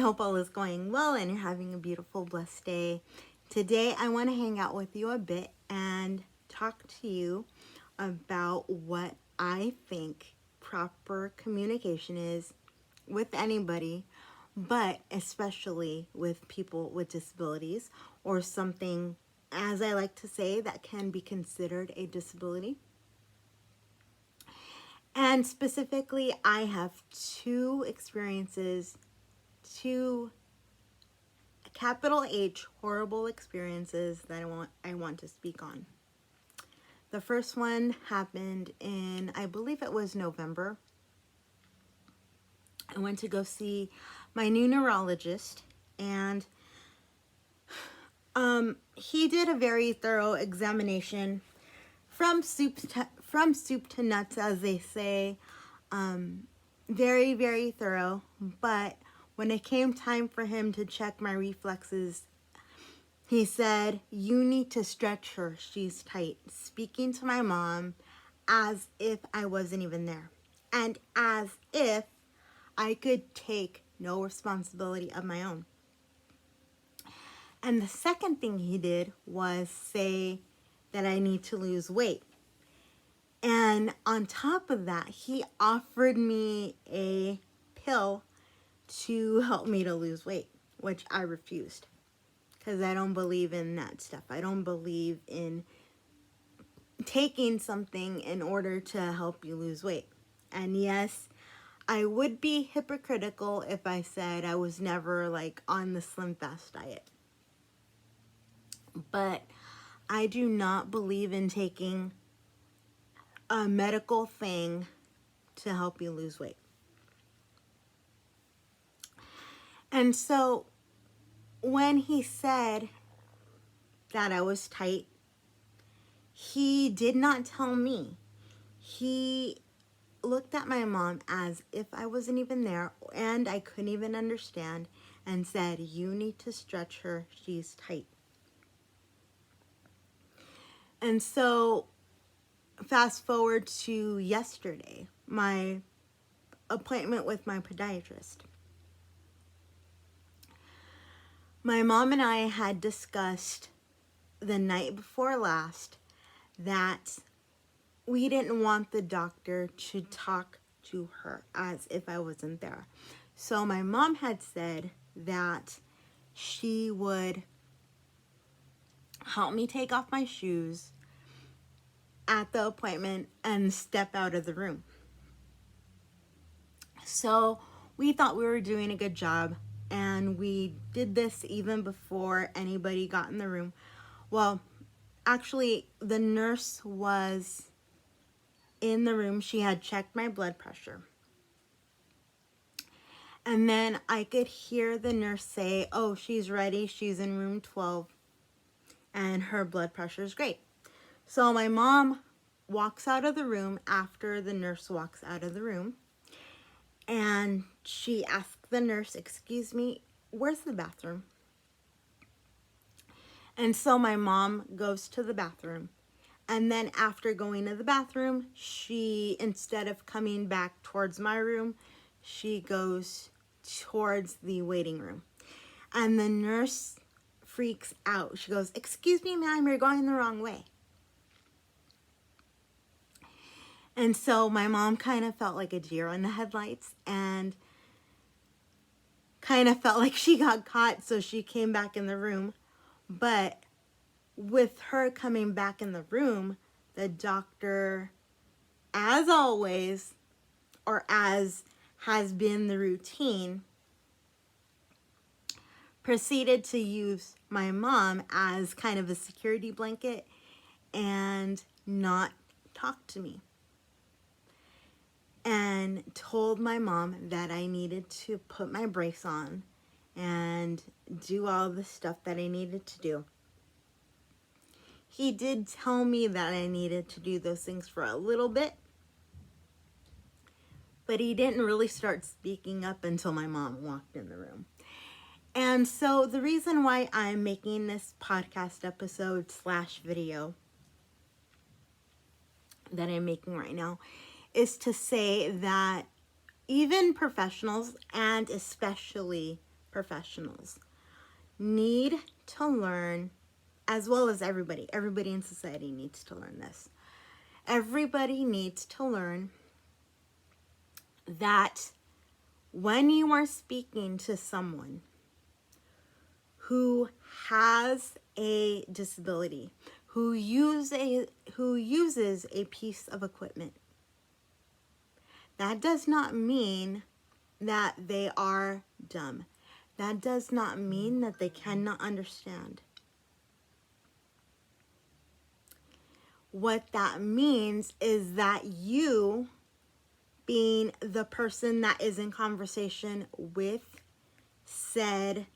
hope all is going well and you're having a beautiful, blessed day. Today, I want to hang out with you a bit and talk to you about what I think proper communication is with anybody, but especially with people with disabilities or something, as I like to say, that can be considered a disability. And specifically, I have two experiences, two capital H horrible experiences that I want to speak on. The first one happened in, I believe it was November. I went to go see my new neurologist, and he did a very thorough examination from soup to nuts, as they say. Very, very thorough. But when it came time for him to check my reflexes, he said, "You need to stretch her. She's tight." Speaking to my mom as if I wasn't even there. And as if I could take no responsibility of my own. And the second thing he did was say that I need to lose weight. And on top of that, he offered me a pill to help me to lose weight, which I refused. Because I don't believe in that stuff. I don't believe in taking something in order to help you lose weight. And yes, I would be hypocritical if I said I was never like on the Slim Fast diet. But I do not believe in taking a medical thing to help you lose weight. And so when he said that I was tight, he did not tell me. He looked at my mom as if I wasn't even there and I couldn't even understand, and said, "You need to stretch her. She's tight." And so fast forward to yesterday, my appointment with my podiatrist. My mom and I had discussed the night before last that we didn't want the doctor to talk to her as if I wasn't there. So my mom had said that she would help me take off my shoes at the appointment and step out of the room. So we thought we were doing a good job, and we did this even before anybody got in the room. Well, actually, the nurse was in the room. She had checked my blood pressure. And then I could hear the nurse say, "Oh, she's ready. She's in room 12. And her blood pressure is great." So my mom walks out of the room after the nurse walks out of the room. And she asked the nurse, "Excuse me, where's the bathroom?" And so my mom goes to the bathroom. And then after going to the bathroom, she, instead of coming back towards my room, she goes towards the waiting room. And the nurse freaks out. She goes, "Excuse me, ma'am, you're going the wrong way." And so my mom kind of felt like a deer in the headlights and kind of felt like she got caught, so she came back in the room. But with her coming back in the room, the doctor, as always, or as has been the routine, proceeded to use my mom as kind of a security blanket and not talk to me. And told my mom that I needed to put my brace on and do all the stuff that I needed to do. He did tell me that I needed to do those things for a little bit, but he didn't really start speaking up until my mom walked in the room. And so the reason why I'm making this podcast episode / video that I'm making right now is to say that even professionals, and especially professionals need to learn, as well as everybody in society needs to learn this. Everybody needs to learn that when you are speaking to someone who has a disability, who uses a piece of equipment, that does not mean that they are dumb. That does not mean that they cannot understand. What that means is that you, being the person that is in conversation with said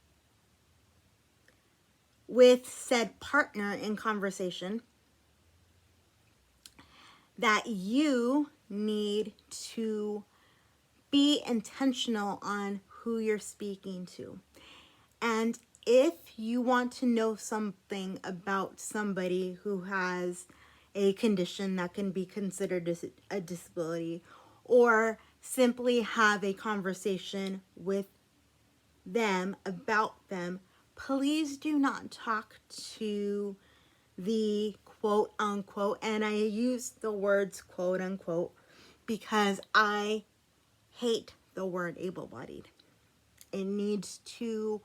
partner in conversation, that you need to be intentional on who you're speaking to. And if you want to know something about somebody who has a condition that can be considered a disability, or simply have a conversation with them about them, please do not talk to the quote unquote, and I use the words quote unquote because I hate the word able-bodied. It needs to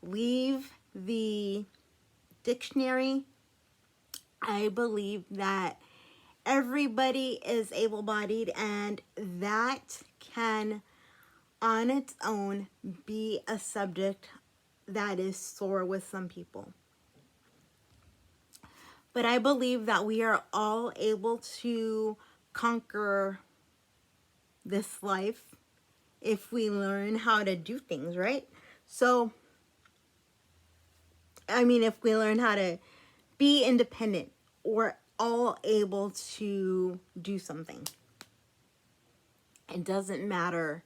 leave the dictionary. I believe that everybody is able-bodied, and that can on its own be a subject that is sore with some people. But I believe that we are all able to conquer this life if we learn how to do things, right? So, I mean, if we learn how to be independent, we're all able to do something. It doesn't matter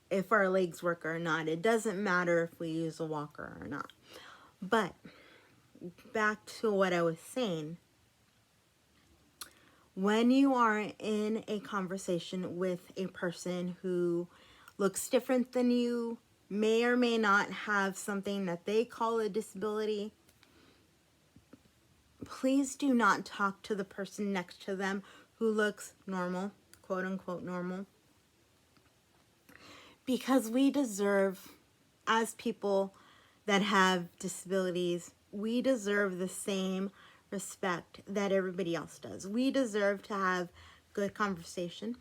if our legs work or not. It doesn't matter if we use a walker or not. But back to what I was saying. When you are in a conversation with a person who looks different than you, may or may not have something that they call a disability, please do not talk to the person next to them who looks normal, quote unquote normal. Because we deserve, as people that have disabilities, we deserve the same respect that everybody else does. We deserve to have good conversation.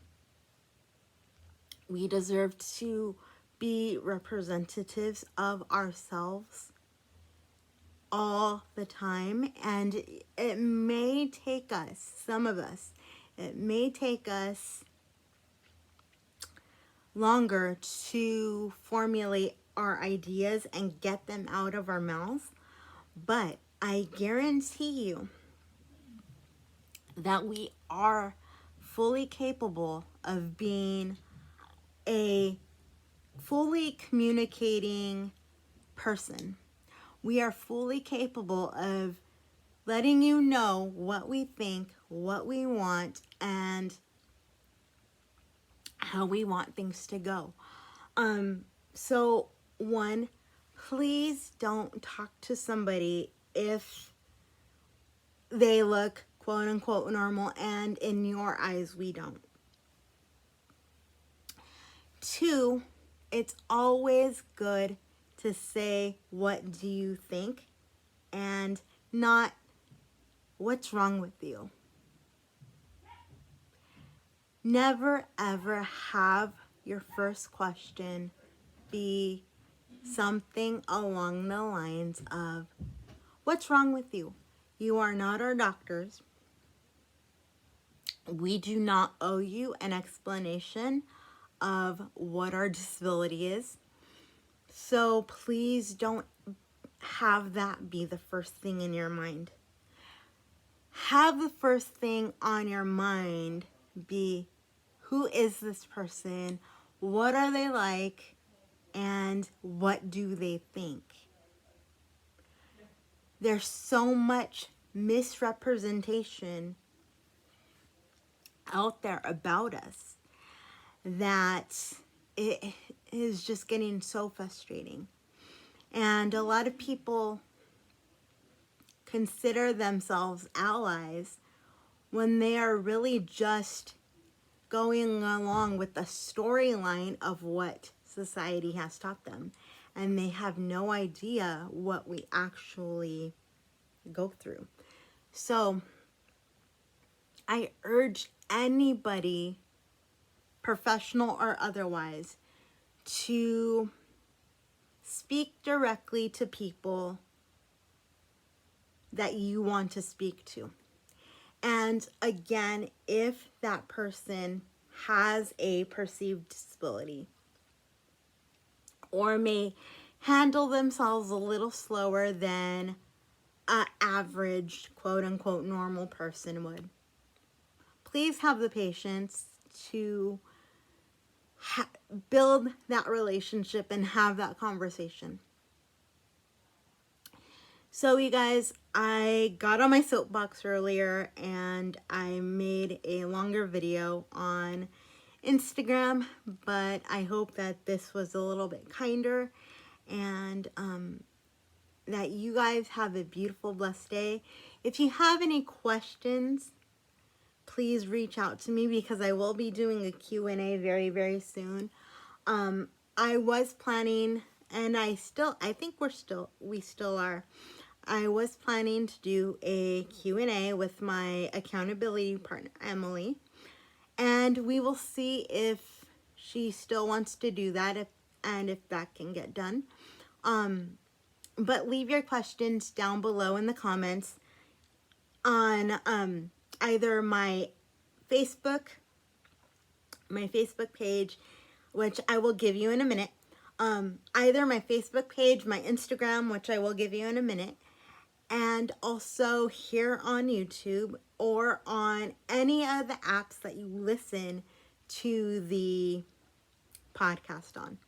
We deserve to be representatives of ourselves all the time. And it may take us, some of us, it may take us longer to formulate our ideas and get them out of our mouths, but I guarantee you that we are fully capable of being a fully communicating person. We are fully capable of letting you know what we think, what we want, and how we want things to go. So one, please don't talk to somebody if they look quote unquote normal and in your eyes we don't. Two, it's always good to say what do you think and not what's wrong with you. Never ever have your first question be something along the lines of, what's wrong with you? You are not our doctors. We do not owe you an explanation of what our disability is. So please don't have that be the first thing in your mind. Have the first thing on your mind be, who is this person? What are they like? And what do they think? There's so much misrepresentation out there about us that it is just getting so frustrating. And a lot of people consider themselves allies when they are really just going along with the storyline of what society has taught them. And they have no idea what we actually go through. So I urge anybody, professional or otherwise, to speak directly to people that you want to speak to. And again, if that person has a perceived disability or may handle themselves a little slower than an average, quote unquote, normal person would, please have the patience to build that relationship and have that conversation. So you guys, I got on my soapbox earlier and I made a longer video on Instagram, but I hope that this was a little bit kinder and that you guys have a beautiful, blessed day. If you have any questions, please reach out to me because I will be doing a Q&A very, very soon. I was planning, and I think we still are. I was planning to do a Q&A with my accountability partner, Emily, and we will see if she still wants to do that and if that can get done. But leave your questions down below in the comments on either my Facebook page, which I will give you in a minute, either my Facebook page, my Instagram, which I will give you in a minute, and also here on YouTube or on any of the apps that you listen to the podcast on.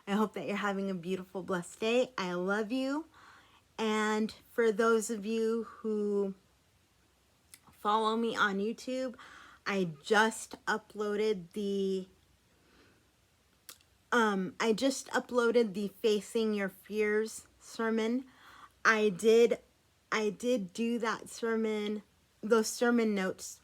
I hope that you're having a beautiful, blessed day. I love you. And for those of you who follow me on YouTube, I just uploaded the Facing Your Fears sermon. I did do that sermon, those sermon notes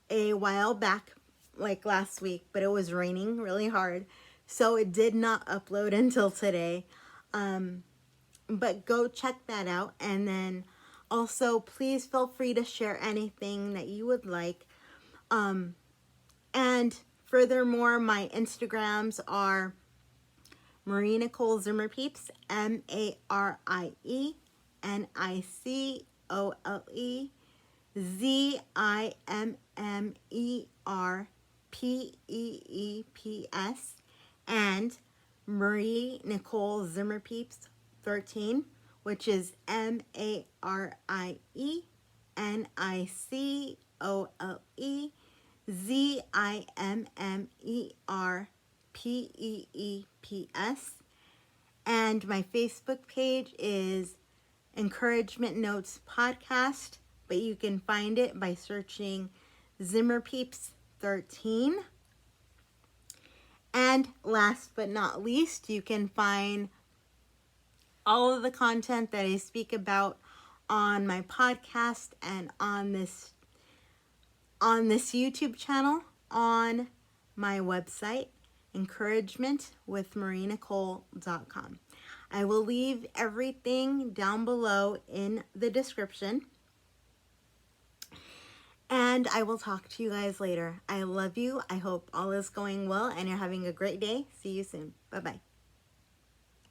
a while back, like last week, but it was raining really hard, so it did not upload until today. But go check that out, and then also please feel free to share anything that you would like. And furthermore, my Instagrams are Marie Nicole Zimmerpeeps, MarieNicole Zimmerpeeps, and Marie Nicole Zimmerpeeps 13, which is MarieNicole Zimmerpeeps. And my Facebook page is Encouragement Notes Podcast, but you can find it by searching Zimmerpeeps 13. And last but not least, you can find all of the content that I speak about on my podcast and on this YouTube channel on my website, encouragementwithmarienicole.com. I will leave everything down below in the description. And I will talk to you guys later. I love you. I hope all is going well and you're having a great day. See you soon. Bye-bye.